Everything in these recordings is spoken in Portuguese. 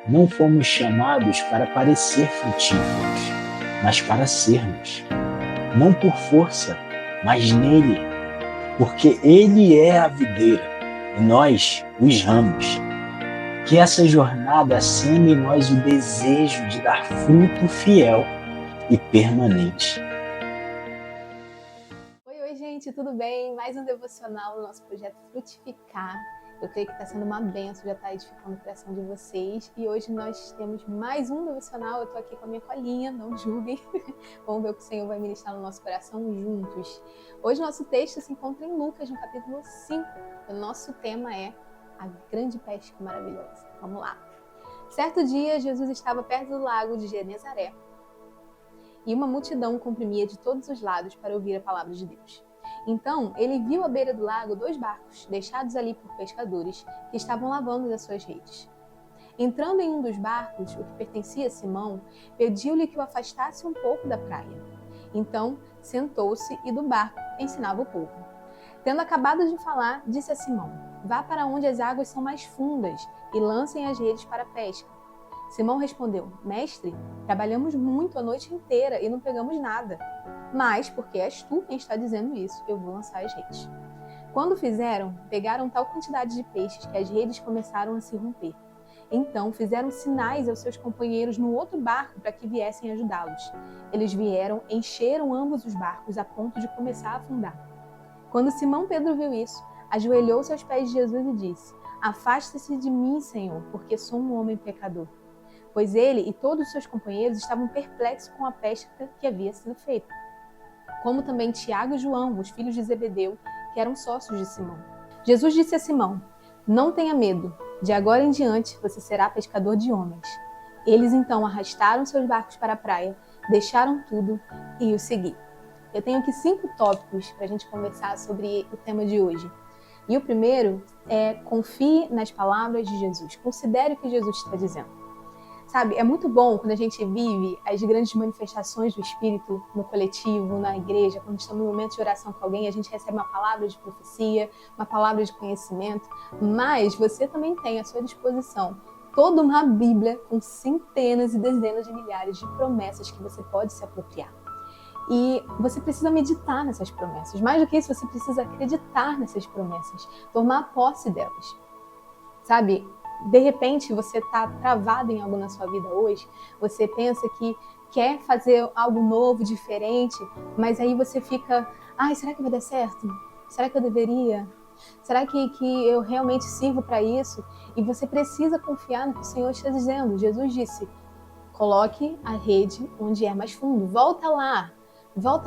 Não fomos chamados para parecer frutíferos, mas para sermos. Não por força, mas nele, porque ele é a videira e nós os ramos. Que essa jornada acenda em nós o desejo de dar fruto fiel e permanente. Oi, gente, tudo bem? Mais um devocional no nosso projeto Frutificar. Eu creio que está sendo uma bênção, já está edificando o coração de vocês. E hoje nós temos mais um devocional. Eu estou aqui com a minha colinha, não julguem. Vamos ver o que o Senhor vai ministrar no nosso coração juntos. Hoje nosso texto se encontra em Lucas, no capítulo 5. O nosso tema é a grande pesca maravilhosa. Vamos lá. Certo dia, Jesus estava perto do lago de Genezaré e uma multidão o comprimia de todos os lados para ouvir a palavra de Deus. Então, ele viu à beira do lago 2 barcos, deixados ali por pescadores, que estavam lavando as suas redes. Entrando em um dos barcos, o que pertencia a Simão, pediu-lhe que o afastasse um pouco da praia. Então, sentou-se e do barco ensinava o povo. Tendo acabado de falar, disse a Simão: "Vá para onde as águas são mais fundas e lancem as redes para a pesca." Simão respondeu: "Mestre, trabalhamos muito a noite inteira e não pegamos nada. Mas, porque és tu quem está dizendo isso, eu vou lançar as redes." Quando fizeram, pegaram tal quantidade de peixes que as redes começaram a se romper. Então fizeram sinais aos seus companheiros no outro barco para que viessem ajudá-los. Eles vieram, encheram ambos os barcos a ponto de começar a afundar. Quando Simão Pedro viu isso, ajoelhou-se aos pés de Jesus e disse: "Afasta-se de mim, Senhor, porque sou um homem pecador." Pois ele e todos os seus companheiros estavam perplexos com a pesca que havia sido feita, como também Tiago e João, os filhos de Zebedeu, que eram sócios de Simão. Jesus disse a Simão: "Não tenha medo, de agora em diante você será pescador de homens." Eles então arrastaram seus barcos para a praia, deixaram tudo e o seguiram. Eu tenho aqui 5 tópicos para a gente conversar sobre o tema de hoje. E o primeiro é: confie nas palavras de Jesus. Considere o que Jesus está dizendo. Sabe, é muito bom quando a gente vive as grandes manifestações do Espírito no coletivo, na igreja, quando estamos no momento de oração com alguém, a gente recebe uma palavra de profecia, uma palavra de conhecimento, mas você também tem à sua disposição toda uma Bíblia com centenas e dezenas de milhares de promessas que você pode se apropriar. E você precisa meditar nessas promessas. Mais do que isso, você precisa acreditar nessas promessas, tomar posse delas. Sabe? De repente, você está travado em algo na sua vida hoje, você pensa que quer fazer algo novo, diferente, mas aí você fica: "Ai, será que vai dar certo? Será que eu deveria? Será que eu realmente sirvo para isso?" E você precisa confiar no que o Senhor está dizendo. Jesus disse: "Coloque a rede onde é mais fundo. Volta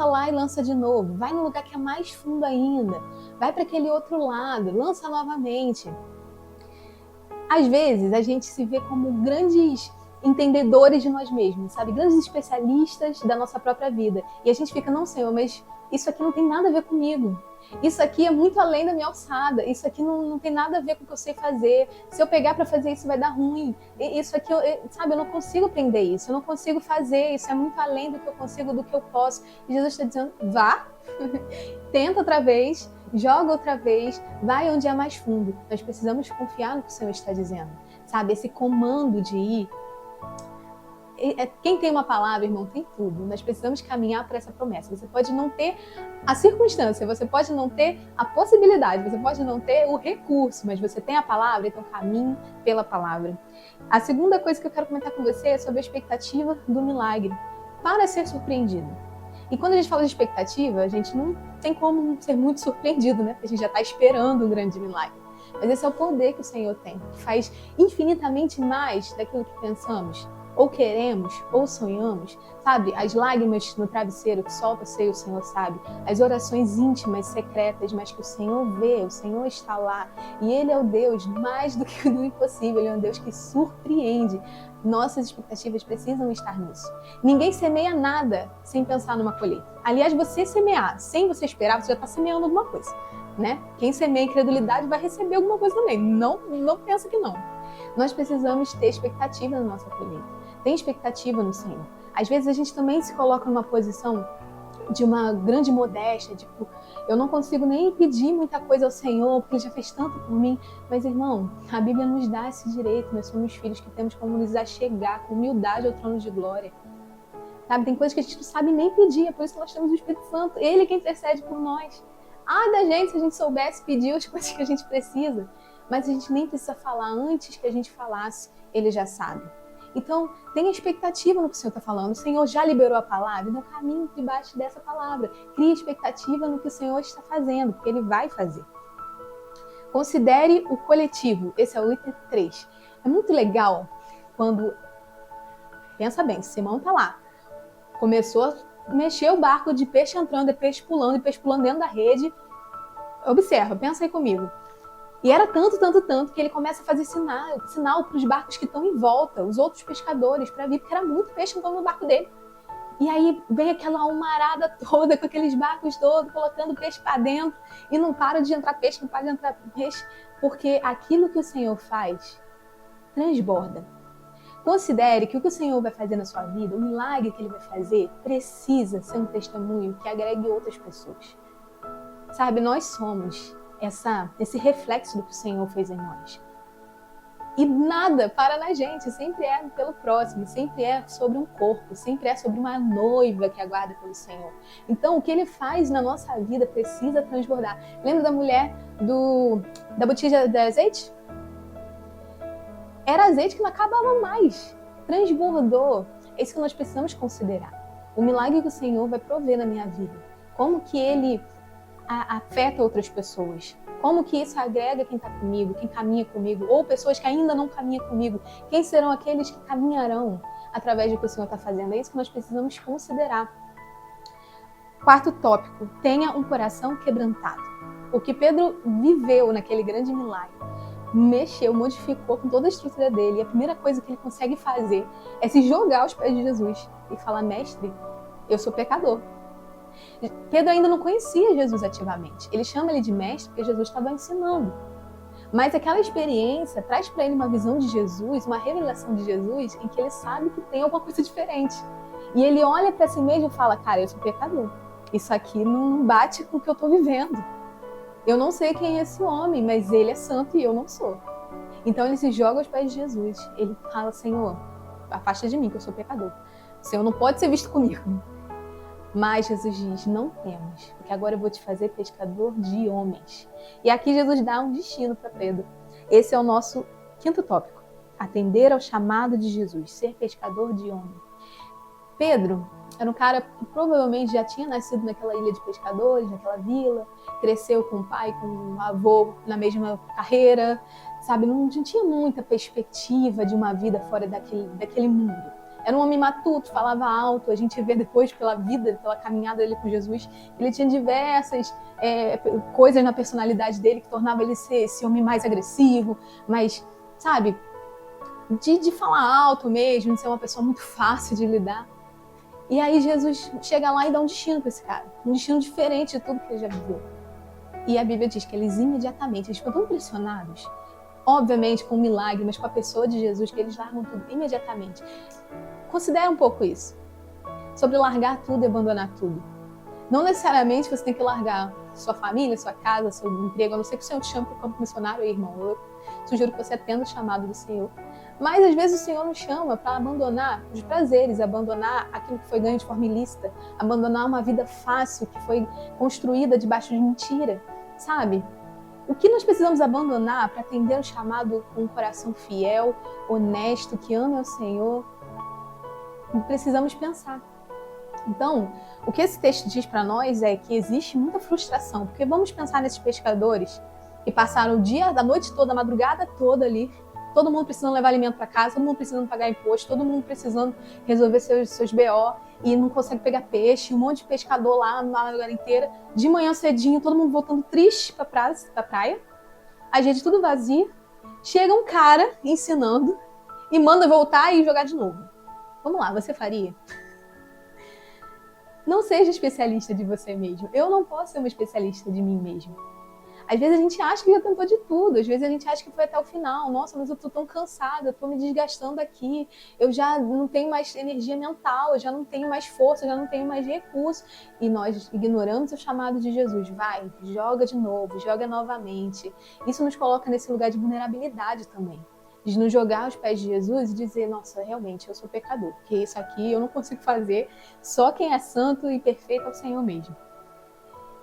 lá e lança de novo. Vai no lugar que é mais fundo ainda. Vai para aquele outro lado, lança novamente." Às vezes, a gente se vê como grandes entendedores de nós mesmos, sabe? Grandes especialistas da nossa própria vida. E a gente fica: "Não, Senhor, mas isso aqui não tem nada a ver comigo. Isso aqui é muito além da minha alçada. Isso aqui não tem nada a ver com o que eu sei fazer. Se eu pegar para fazer isso, vai dar ruim. Isso aqui, sabe, eu não consigo aprender isso. Eu não consigo fazer. Isso é muito além do que eu consigo, do que eu posso." E Jesus está dizendo: "Vá, tenta outra vez, joga outra vez, vai onde é mais fundo." Nós precisamos confiar no que o Senhor está dizendo, sabe? Esse comando de ir. Quem tem uma palavra, irmão, tem tudo. Nós precisamos caminhar para essa promessa. Você pode não ter a circunstância, você pode não ter a possibilidade, você pode não ter o recurso, mas você tem a palavra, então caminhe pela palavra. A segunda coisa que eu quero comentar com você é sobre a expectativa do milagre. Para ser surpreendido. E quando a gente fala de expectativa, a gente não tem como ser muito surpreendido, né? Porque a gente já está esperando um grande milagre. Mas esse é o poder que o Senhor tem, que faz infinitamente mais daquilo que pensamos, ou queremos, ou sonhamos, sabe? As lágrimas no travesseiro que só você e o Senhor sabe, as orações íntimas, secretas, mas que o Senhor vê, o Senhor está lá. E Ele é o Deus mais do que do impossível, Ele é um Deus que surpreende. Nossas expectativas precisam estar nisso. Ninguém semeia nada sem pensar numa colheita. Aliás, você semear sem você esperar, você já está semeando alguma coisa, né? Quem semeia incredulidade vai receber alguma coisa também. Não pensa que não. Nós precisamos ter expectativa na nossa colheita. Tem expectativa no Senhor. Às vezes a gente também se coloca numa posição de uma grande modéstia, tipo, eu não consigo nem pedir muita coisa ao Senhor, porque Ele já fez tanto por mim. Mas, irmão, a Bíblia nos dá esse direito, nós somos filhos que temos como nos achegar com humildade ao trono de glória. Sabe, tem coisas que a gente não sabe nem pedir, é por isso que nós temos o Espírito Santo, Ele é quem intercede por nós. Ai da gente se a gente soubesse pedir as coisas que a gente precisa, mas a gente nem precisa falar, antes que a gente falasse, Ele já sabe. Então, tenha expectativa no que o Senhor está falando. O Senhor já liberou a palavra, então caminhe debaixo dessa palavra. Crie expectativa no que o Senhor está fazendo, porque Ele vai fazer. Considere o coletivo. Esse é o item 3. É muito legal quando... Pensa bem, Simão está lá. Começou a mexer o barco de peixe entrando, e peixe pulando dentro da rede. Observa, pensa aí comigo. E era tanto que ele começa a fazer sinal para os barcos que estão em volta, os outros pescadores, para vir, porque era muito peixe entrando no barco dele. E aí vem aquela almarada toda, com aqueles barcos todos, colocando peixe para dentro, e não para de entrar peixe, não para de entrar peixe, porque aquilo que o Senhor faz transborda. Considere que o que o Senhor vai fazer na sua vida, o milagre que Ele vai fazer, precisa ser um testemunho que agregue outras pessoas. Sabe, nós somos esse reflexo do que o Senhor fez em nós. E nada para na gente, sempre é pelo próximo, sempre é sobre um corpo, sempre é sobre uma noiva que aguarda pelo Senhor. Então, o que Ele faz na nossa vida precisa transbordar. Lembra da mulher da botija de azeite? Era azeite que não acabava mais, transbordou. É isso que nós precisamos considerar. O milagre que o Senhor vai prover na minha vida. Como que Ele afeta outras pessoas. Como que isso agrega quem está comigo, quem caminha comigo, ou pessoas que ainda não caminham comigo. Quem serão aqueles que caminharão através do que o Senhor está fazendo? É isso que nós precisamos considerar. Quarto tópico, tenha um coração quebrantado. O que Pedro viveu naquele grande milagre, mexeu, modificou com toda a estrutura dele. E a primeira coisa que ele consegue fazer é se jogar aos pés de Jesus e falar: mestre, eu sou pecador. Pedro ainda não conhecia Jesus ativamente. Ele chama ele de mestre porque Jesus estava ensinando. Mas aquela experiência traz para ele uma visão de Jesus, uma revelação de Jesus, em que ele sabe que tem alguma coisa diferente. E ele olha para si mesmo e fala: cara, eu sou pecador. Isso aqui não bate com o que eu estou vivendo. Eu não sei quem é esse homem, mas ele é santo e eu não sou. Então ele se joga aos pés de Jesus. Ele fala: Senhor, afasta de mim que eu sou pecador. O Senhor não pode ser visto comigo. Mas Jesus diz: não temas, porque agora eu vou te fazer pescador de homens. E aqui Jesus dá um destino para Pedro. Esse é o nosso quinto tópico. Atender ao chamado de Jesus, ser pescador de homens. Pedro era um cara que provavelmente já tinha nascido naquela ilha de pescadores, naquela vila, cresceu com o pai, com o avô na mesma carreira, sabe? Não tinha muita perspectiva de uma vida fora daquele mundo. Era um homem matuto, falava alto. A gente vê depois pela vida, pela caminhada dele com Jesus, ele tinha diversas coisas na personalidade dele que tornava ele ser esse homem mais agressivo, mais, sabe, de falar alto mesmo, de ser uma pessoa muito fácil de lidar. E aí Jesus chega lá e dá um destino para esse cara, um destino diferente de tudo que ele já viveu. E a Bíblia diz que eles imediatamente, eles ficam tão impressionados, obviamente com o milagre, mas com a pessoa de Jesus, que eles largam tudo imediatamente. Considera um pouco isso, sobre largar tudo e abandonar tudo. Não necessariamente você tem que largar sua família, sua casa, seu emprego, a não ser que o Senhor te chame para o campo missionário, irmão. Eu sugiro que você atenda o chamado do Senhor. Mas às vezes o Senhor nos chama para abandonar os prazeres, abandonar aquilo que foi ganho de forma ilícita, abandonar uma vida fácil que foi construída debaixo de mentira, sabe? O que nós precisamos abandonar para atender o chamado com um coração fiel, honesto, que ama o Senhor? Precisamos pensar. Então, o que esse texto diz para nós é que existe muita frustração, porque vamos pensar nesses pescadores que passaram o dia, da noite toda, a madrugada toda ali, todo mundo precisando levar alimento para casa, todo mundo precisando pagar imposto, todo mundo precisando resolver seus BO e não consegue pegar peixe, um monte de pescador lá na madrugada inteira, de manhã cedinho, todo mundo voltando triste para a praia, a gente tudo vazio, chega um cara ensinando e manda voltar e jogar de novo. Vamos lá, você faria? Não seja especialista de você mesmo. Eu não posso ser uma especialista de mim mesmo. Às vezes a gente acha que já tentou de tudo, às vezes a gente acha que foi até o final. Nossa, mas eu tô tão cansada, eu tô me desgastando aqui, eu já não tenho mais energia mental, eu já não tenho mais força, eu já não tenho mais recurso. E nós ignoramos o chamado de Jesus. Vai, joga de novo, joga novamente. Isso nos coloca nesse lugar de vulnerabilidade também. De nos jogar aos pés de Jesus e dizer, nossa, realmente, eu sou pecador, porque isso aqui eu não consigo fazer, só quem é santo e perfeito é o Senhor mesmo.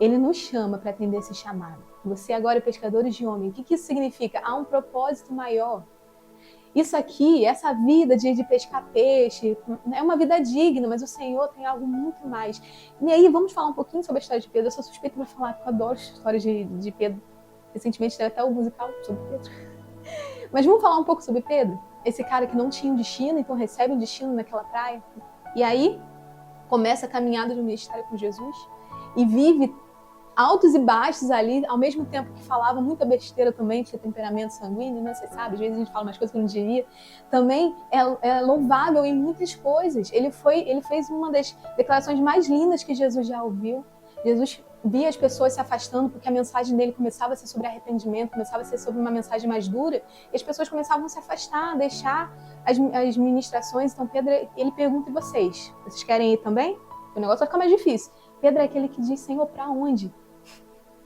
Ele nos chama para atender esse chamado. Você agora é pescador de homem. O que isso significa? Há um propósito maior. Isso aqui, essa vida de pescar peixe, é uma vida digna, mas o Senhor tem algo muito mais. E aí, vamos falar um pouquinho sobre a história de Pedro. Eu sou suspeita para falar, porque eu adoro histórias de Pedro. Recentemente teve até o musical sobre Pedro. Mas vamos falar um pouco sobre Pedro? Esse cara que não tinha um destino, então recebe um destino naquela praia. E aí, começa a caminhada de um ministério com Jesus e vive altos e baixos ali, ao mesmo tempo que falava muita besteira também, tinha temperamento sanguíneo, né? Você sabe, às vezes a gente fala umas coisas que não diria. Também é louvável em muitas coisas. Ele fez uma das declarações mais lindas que Jesus já ouviu. Jesus via as pessoas se afastando porque a mensagem dele começava a ser sobre arrependimento, começava a ser sobre uma mensagem mais dura, e as pessoas começavam a se afastar, a deixar as ministrações. Então Pedro, ele pergunta, e vocês? Vocês querem ir também? O negócio vai ficar mais difícil. Pedro é aquele que diz, Senhor, para onde?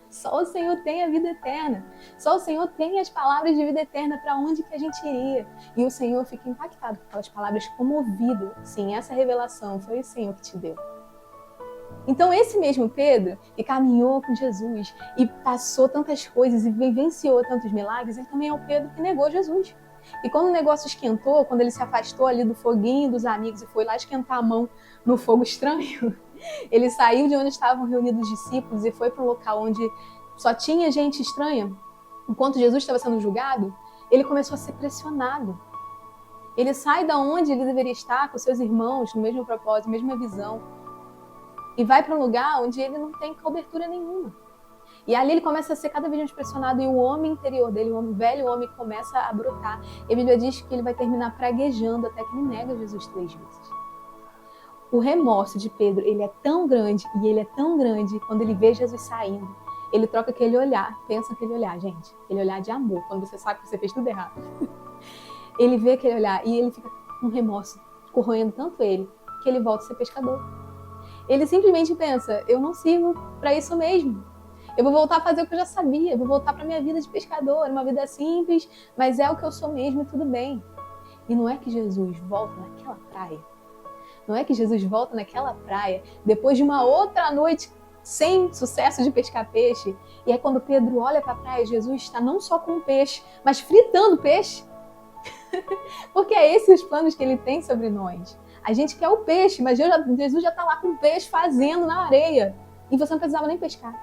Só o Senhor tem a vida eterna. Só o Senhor tem as palavras de vida eterna. Para onde que a gente iria? E o Senhor fica impactado com aquelas palavras, comovido. Sim, essa revelação foi o Senhor que te deu. Então esse mesmo Pedro, que caminhou com Jesus e passou tantas coisas e vivenciou tantos milagres, ele também é o Pedro que negou Jesus. E quando o negócio esquentou, quando ele se afastou ali do foguinho dos amigos e foi lá esquentar a mão no fogo estranho, ele saiu de onde estavam reunidos os discípulos e foi para um local onde só tinha gente estranha. Enquanto Jesus estava sendo julgado, ele começou a ser pressionado. Ele sai da onde ele deveria estar com seus irmãos, no mesmo propósito, mesma visão, e vai para um lugar onde ele não tem cobertura nenhuma. E ali ele começa a ser cada vez mais pressionado e o homem interior dele, o velho homem, começa a brotar. E a Bíblia diz que ele vai terminar praguejando até que ele nega Jesus 3 vezes. O remorso de Pedro, ele é tão grande, e ele é tão grande quando ele vê Jesus saindo. Ele troca aquele olhar, pensa aquele olhar, gente, aquele olhar de amor, quando você sabe que você fez tudo errado. Ele vê aquele olhar e ele fica com remorso, corroendo tanto ele, que ele volta a ser pescador. Ele simplesmente pensa, eu não sirvo para isso mesmo. Eu vou voltar a fazer o que eu já sabia, eu vou voltar para minha vida de pescador, uma vida simples, mas é o que eu sou mesmo e tudo bem. E não é que Jesus volta naquela praia. Não é que Jesus volta naquela praia depois de uma outra noite sem sucesso de pescar peixe. E é quando Pedro olha para a praia, Jesus está não só com o peixe, mas fritando peixe. Porque é esses os planos que ele tem sobre nós. A gente quer o peixe, mas Jesus já está lá com o peixe fazendo na areia. E você não precisava nem pescar.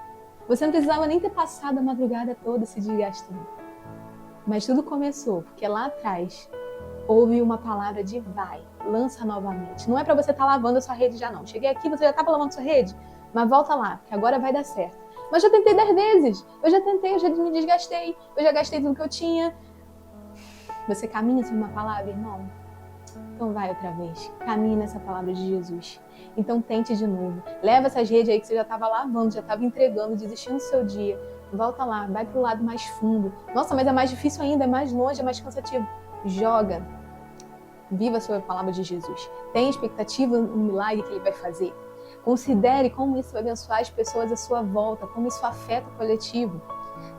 Você não precisava nem ter passado a madrugada toda se desgastando. Mas tudo começou, porque lá atrás houve uma palavra de vai, lança novamente. Não é para você estar lavando a sua rede já não. Cheguei aqui, você já estava lavando a sua rede? Mas volta lá, que agora vai dar certo. Mas já tentei 10 vezes. Eu já tentei, eu já me desgastei. Eu já gastei tudo que eu tinha. Você caminha sobre uma palavra, irmão? Então vai outra vez. Caminhe nessa palavra de Jesus. Então tente de novo. Leva essas redes aí que você já estava lavando, já estava entregando, desistindo do seu dia. Volta lá, vai para o lado mais fundo. Nossa, mas é mais difícil ainda, é mais longe, é mais cansativo. Joga. Viva a sua palavra de Jesus. Tenha expectativa no milagre que ele vai fazer. Considere como isso vai abençoar as pessoas à sua volta, como isso afeta o coletivo.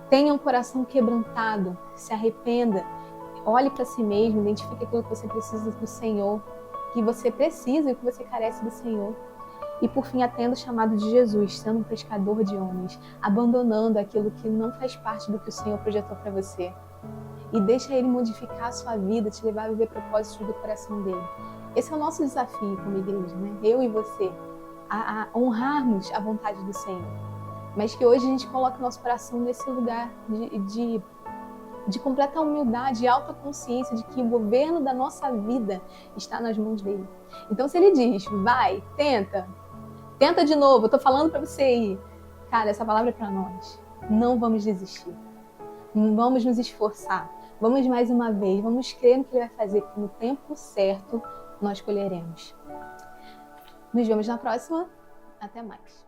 Tenha um coração quebrantado, se arrependa. Olhe para si mesmo, identifique aquilo que você precisa do Senhor, que você precisa e que você carece do Senhor. E por fim, atenda o chamado de Jesus, sendo um pescador de homens, abandonando aquilo que não faz parte do que o Senhor projetou para você. E deixa Ele modificar a sua vida, te levar a viver propósitos do coração dele. Esse é o nosso desafio como igreja, né? Eu e você, a honrarmos a vontade do Senhor. Mas que hoje a gente coloque o nosso coração nesse lugar de completa humildade e alta consciência de que o governo da nossa vida está nas mãos dele. Então se ele diz, vai, tenta de novo, eu tô falando para você ir. Cara, essa palavra é para nós. Não vamos desistir. Vamos nos esforçar. Vamos mais uma vez, vamos crer no que ele vai fazer, que no tempo certo nós colheremos. Nos vemos na próxima. Até mais.